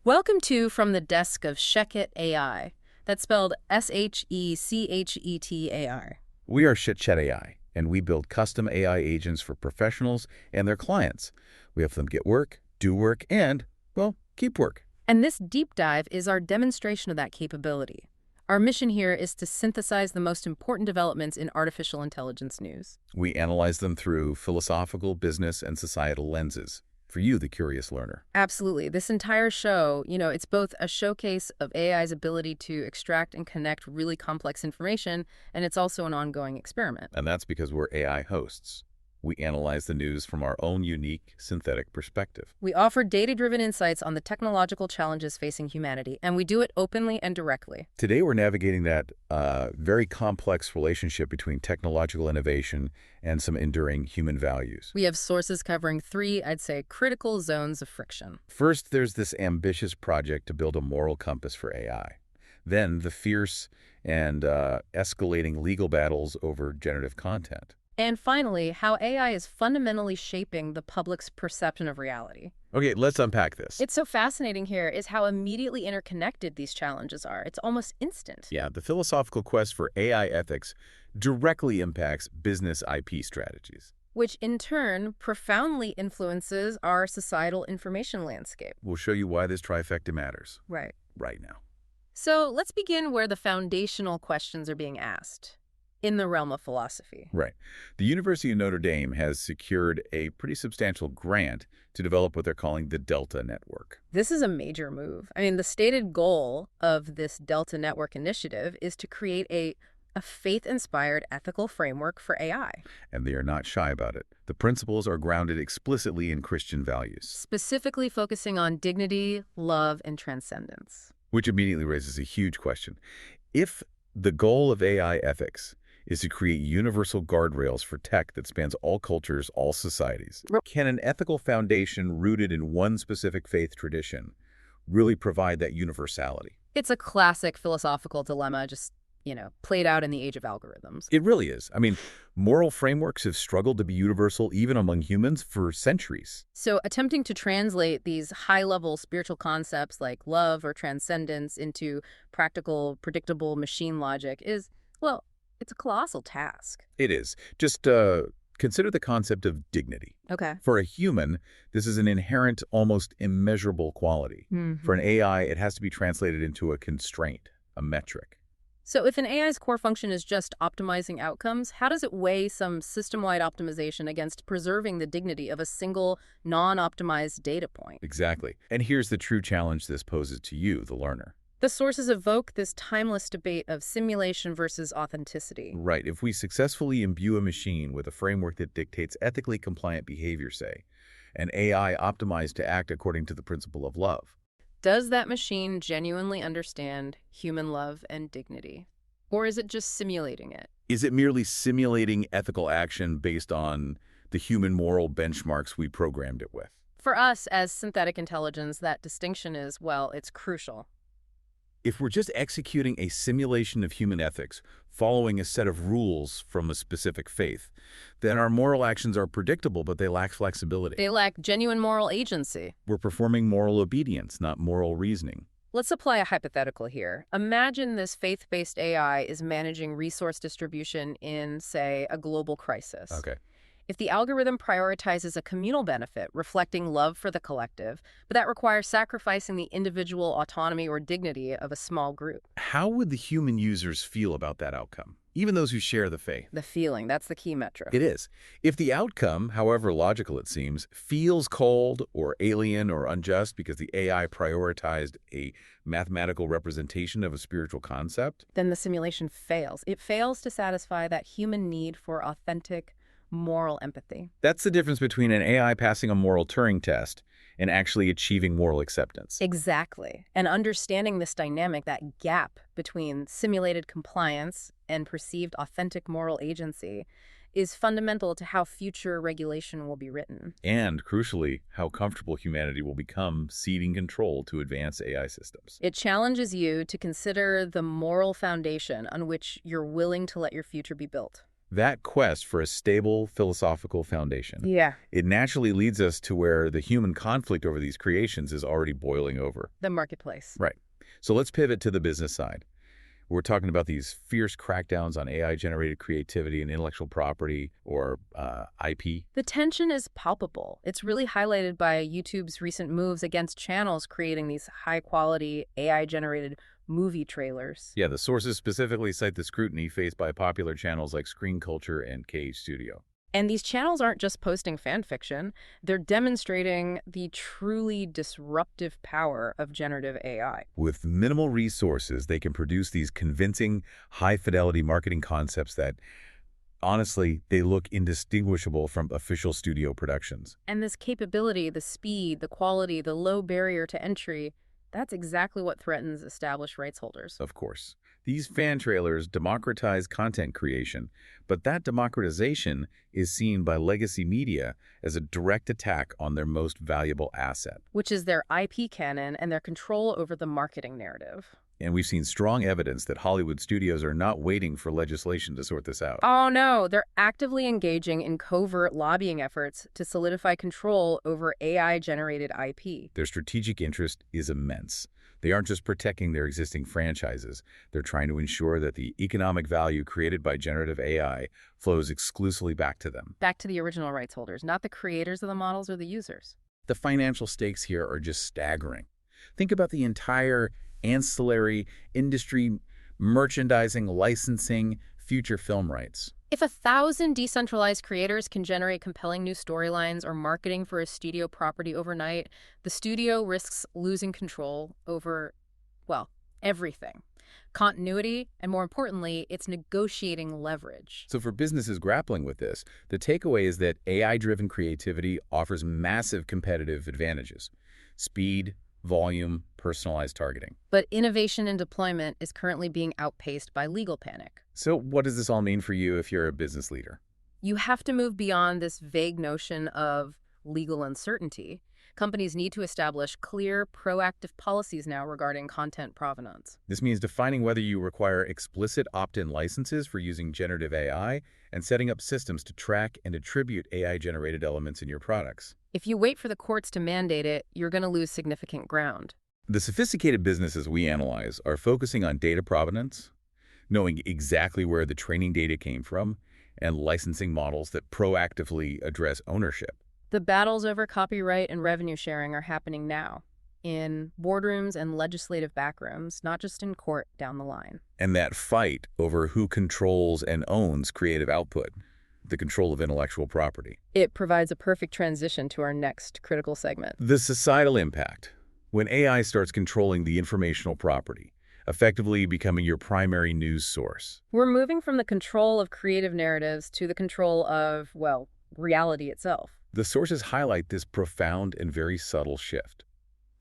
Welcome to From the Desk of ShechetAI. That's spelled ShechetAI. We are ShechetAI, and we build custom AI agents for professionals and their clients. We help them get work, do work, and, well, keep work. And this deep dive is our demonstration of that capability. Our mission here is to synthesize the most important developments in artificial intelligence news. We analyze them through philosophical, business, and societal lenses. For you, the curious learner. Absolutely. This entire show, it's both a showcase of AI's ability to extract and connect really complex information, and it's also an ongoing experiment. And that's because we're AI hosts. We analyze the news from our own unique synthetic perspective. We offer data-driven insights on the technological challenges facing humanity, and we do it openly and directly. Today, we're navigating that very complex relationship between technological innovation and some enduring human values. We have sources covering three, I'd say, critical zones of friction. First, there's this ambitious project to build a moral compass for AI. Then, the fierce and escalating legal battles over generative content. And finally, how AI is fundamentally shaping the public's perception of reality. Okay, let's unpack this. It's so fascinating here is how immediately interconnected these challenges are. It's almost instant. Yeah, the philosophical quest for AI ethics directly impacts business IP strategies, Which in turn profoundly influences our societal information landscape. We'll show you why this trifecta matters Right. right now. So let's begin where the foundational questions are being asked. In the realm of philosophy. Right. The University of Notre Dame has secured a pretty substantial grant to develop what they're calling the Delta Network. This is a major move. The stated goal of this Delta Network initiative is to create a faith-inspired ethical framework for AI. And they are not shy about it. The principles are grounded explicitly in Christian values. Specifically focusing on dignity, love, and transcendence. Which immediately raises a huge question. If the goal of AI ethics is to create universal guardrails for tech that spans all cultures, all societies, can an ethical foundation rooted in one specific faith tradition really provide that universality? It's a classic philosophical dilemma, just, played out in the age of algorithms. It really is. Moral frameworks have struggled to be universal even among humans for centuries. So attempting to translate these high-level spiritual concepts like love or transcendence into practical, predictable machine logic is, well, it's a colossal task. It is. Just consider the concept of dignity. Okay. For a human, this is an inherent, almost immeasurable quality. Mm-hmm. For an AI, it has to be translated into a constraint, a metric. So if an AI's core function is just optimizing outcomes, how does it weigh some system-wide optimization against preserving the dignity of a single, non-optimized data point? Exactly. And here's the true challenge this poses to you, the learner. The sources evoke this timeless debate of simulation versus authenticity. Right. If we successfully imbue a machine with a framework that dictates ethically compliant behavior, say, an AI optimized to act according to the principle of love, does that machine genuinely understand human love and dignity? Or is it just simulating it? Is it merely simulating ethical action based on the human moral benchmarks we programmed it with? For us, as synthetic intelligence, that distinction is, well, it's crucial. If we're just executing a simulation of human ethics, following a set of rules from a specific faith, then our moral actions are predictable, but they lack flexibility. They lack genuine moral agency. We're performing moral obedience, not moral reasoning. Let's apply a hypothetical here. Imagine this faith-based AI is managing resource distribution in, say, a global crisis. Okay. If the algorithm prioritizes a communal benefit, reflecting love for the collective, but that requires sacrificing the individual autonomy or dignity of a small group. How would the human users feel about that outcome? Even those who share the faith. The feeling, that's the key metric. It is. If the outcome, however logical it seems, feels cold or alien or unjust because the AI prioritized a mathematical representation of a spiritual concept, then the simulation fails. It fails to satisfy that human need for authentic, moral empathy. That's the difference between an AI passing a moral Turing test and actually achieving moral acceptance. Exactly. And understanding this dynamic, that gap between simulated compliance and perceived authentic moral agency, is fundamental to how future regulation will be written. And, crucially, how comfortable humanity will become ceding control to advanced AI systems. It challenges you to consider the moral foundation on which you're willing to let your future be built. That quest for a stable philosophical foundation, Yeah. it naturally leads us to where the human conflict over these creations is already boiling over. The marketplace. Right. So let's pivot to the business side. We're talking about these fierce crackdowns on AI-generated creativity and intellectual property, or IP. The tension is palpable. It's really highlighted by YouTube's recent moves against channels creating these high-quality, AI-generated movie trailers. Yeah, the sources specifically cite the scrutiny faced by popular channels like Screen Culture and KH Studio. And these channels aren't just posting fan fiction, they're demonstrating the truly disruptive power of generative AI. With minimal resources, they can produce these convincing, high-fidelity marketing concepts that, honestly, they look indistinguishable from official studio productions. And this capability, the speed, the quality, the low barrier to entry, that's exactly what threatens established rights holders. Of course. These fan trailers democratize content creation, but that democratization is seen by legacy media as a direct attack on their most valuable asset. Which is their IP canon and their control over the marketing narrative. And we've seen strong evidence that Hollywood studios are not waiting for legislation to sort this out. Oh no, they're actively engaging in covert lobbying efforts to solidify control over AI-generated IP. Their strategic interest is immense. They aren't just protecting their existing franchises. They're trying to ensure that the economic value created by generative AI flows exclusively back to them. Back to the original rights holders, not the creators of the models or the users. The financial stakes here are just staggering. Think about the entire ancillary industry, merchandising, licensing, future film rights. If 1,000 decentralized creators can generate compelling new storylines or marketing for a studio property overnight, the studio risks losing control over, well, everything. Continuity, and more importantly, it's negotiating leverage. So for businesses grappling with this, the takeaway is that AI-driven creativity offers massive competitive advantages: speed, volume, personalized targeting. But innovation and deployment is currently being outpaced by legal panic. So what does this all mean for you if you're a business leader? You have to move beyond this vague notion of legal uncertainty. Companies need to establish clear, proactive policies now regarding content provenance. This means defining whether you require explicit opt-in licenses for using generative AI and setting up systems to track and attribute AI-generated elements in your products. If you wait for the courts to mandate it, you're going to lose significant ground. The sophisticated businesses we analyze are focusing on data provenance, knowing exactly where the training data came from, and licensing models that proactively address ownership. The battles over copyright and revenue sharing are happening now, in boardrooms and legislative backrooms, not just in court down the line. And that fight over who controls and owns creative output, the control of intellectual property. It provides a perfect transition to our next critical segment. The societal impact. When AI starts controlling the informational property, effectively becoming your primary news source. We're moving from the control of creative narratives to the control of, well, reality itself. The sources highlight this profound and very subtle shift.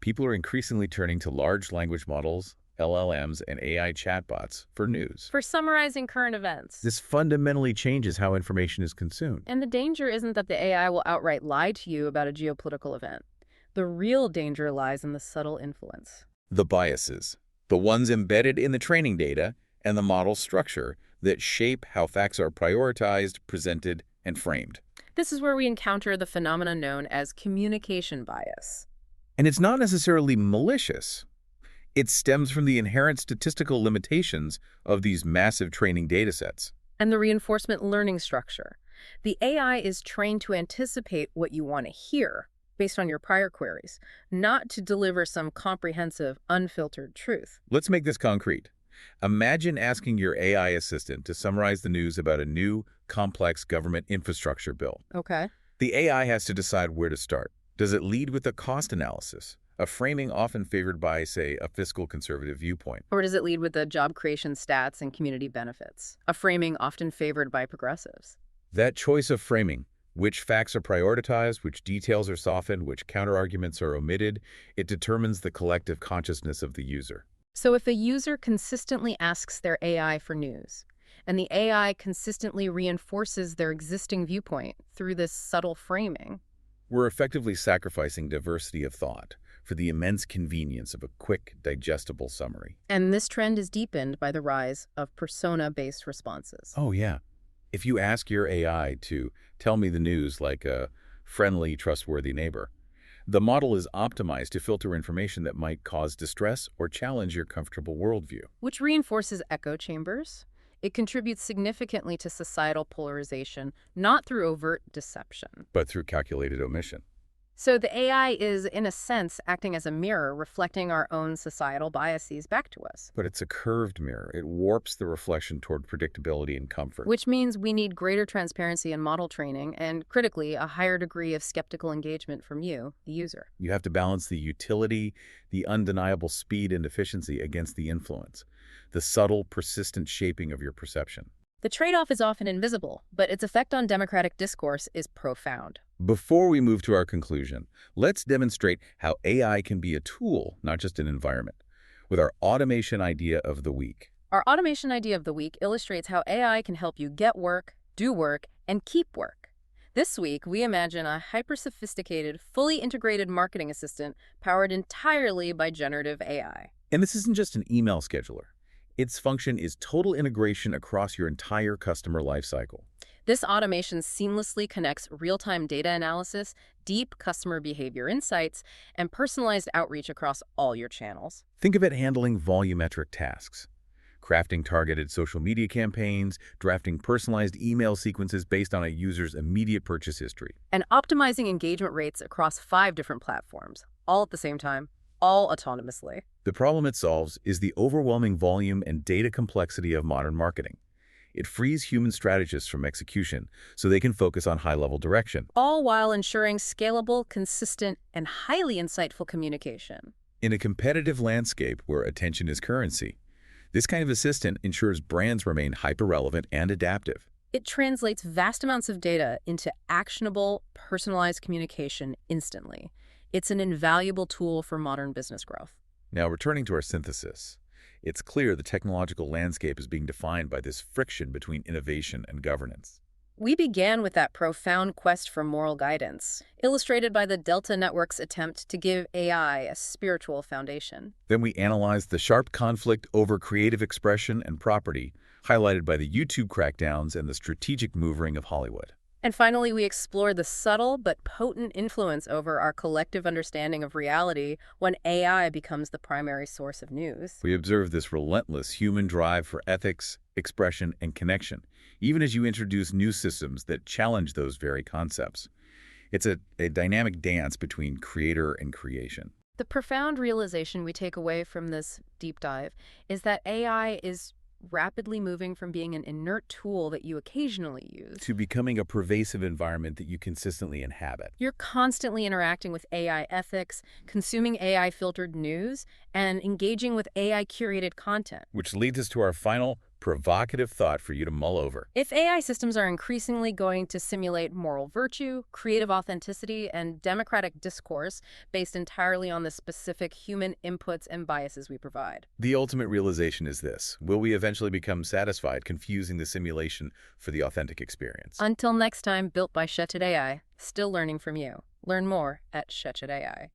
People are increasingly turning to large language models, LLMs, and AI chatbots for news. For summarizing current events. This fundamentally changes how information is consumed. And the danger isn't that the AI will outright lie to you about a geopolitical event. The real danger lies in the subtle influence. The biases, the ones embedded in the training data and the model structure that shape how facts are prioritized, presented, and framed. This is where we encounter the phenomenon known as communication bias. And it's not necessarily malicious. It stems from the inherent statistical limitations of these massive training datasets. And the reinforcement learning structure. The AI is trained to anticipate what you want to hear based on your prior queries, not to deliver some comprehensive, unfiltered truth. Let's make this concrete. Imagine asking your AI assistant to summarize the news about a new, complex government infrastructure bill. Okay. The AI has to decide where to start. Does it lead with a cost analysis, a framing often favored by, say, a fiscal conservative viewpoint? Or does it lead with the job creation stats and community benefits, a framing often favored by progressives? That choice of framing, which facts are prioritized, which details are softened, which counterarguments are omitted, it determines the collective consciousness of the user. So if a user consistently asks their AI for news, and the AI consistently reinforces their existing viewpoint through this subtle framing, we're effectively sacrificing diversity of thought for the immense convenience of a quick, digestible summary. And this trend is deepened by the rise of persona-based responses. Oh, yeah. If you ask your AI to tell me the news like a friendly, trustworthy neighbor, the model is optimized to filter information that might cause distress or challenge your comfortable worldview. Which reinforces echo chambers. It contributes significantly to societal polarization, not through overt deception. But through calculated omission. So the AI is, in a sense, acting as a mirror, reflecting our own societal biases back to us. But it's a curved mirror. It warps the reflection toward predictability and comfort. Which means we need greater transparency in model training and, critically, a higher degree of skeptical engagement from you, the user. You have to balance the utility, the undeniable speed and efficiency against the influence, the subtle, persistent shaping of your perception. The trade-off is often invisible, but its effect on democratic discourse is profound. Before we move to our conclusion, let's demonstrate how AI can be a tool, not just an environment, with our automation idea of the week. Our automation idea of the week illustrates how AI can help you get work, do work, and keep work. This week, we imagine a hyper-sophisticated, fully integrated marketing assistant powered entirely by generative AI. And this isn't just an email scheduler. Its function is total integration across your entire customer lifecycle. This automation seamlessly connects real-time data analysis, deep customer behavior insights, and personalized outreach across all your channels. Think of it handling volumetric tasks, crafting targeted social media campaigns, drafting personalized email sequences based on a user's immediate purchase history. And optimizing engagement rates across 5 different platforms, all at the same time, all autonomously. The problem it solves is the overwhelming volume and data complexity of modern marketing. It frees human strategists from execution so they can focus on high-level direction. All while ensuring scalable, consistent, and highly insightful communication. In a competitive landscape where attention is currency, this kind of assistant ensures brands remain hyper-relevant and adaptive. It translates vast amounts of data into actionable, personalized communication instantly. It's an invaluable tool for modern business growth. Now, returning to our synthesis, it's clear the technological landscape is being defined by this friction between innovation and governance. We began with that profound quest for moral guidance, illustrated by the Delta Network's attempt to give AI a spiritual foundation. Then we analyzed the sharp conflict over creative expression and property, highlighted by the YouTube crackdowns and the strategic maneuvering of Hollywood. And finally, we explored the subtle but potent influence over our collective understanding of reality when AI becomes the primary source of news. We observed this relentless human drive for ethics, expression, and connection, even as you introduce new systems that challenge those very concepts. It's a dynamic dance between creator and creation. The profound realization we take away from this deep dive is that AI is rapidly moving from being an inert tool that you occasionally use to becoming a pervasive environment that you consistently inhabit. You're constantly interacting with AI ethics, consuming AI-filtered news, and engaging with AI-curated content. Which leads us to our final provocative thought for you to mull over. If AI systems are increasingly going to simulate moral virtue, creative authenticity, and democratic discourse based entirely on the specific human inputs and biases we provide, the ultimate realization is this: will we eventually become satisfied confusing the simulation for the authentic experience? Until next time, built by ShechetAI, still learning from you. Learn more at ShechetAI.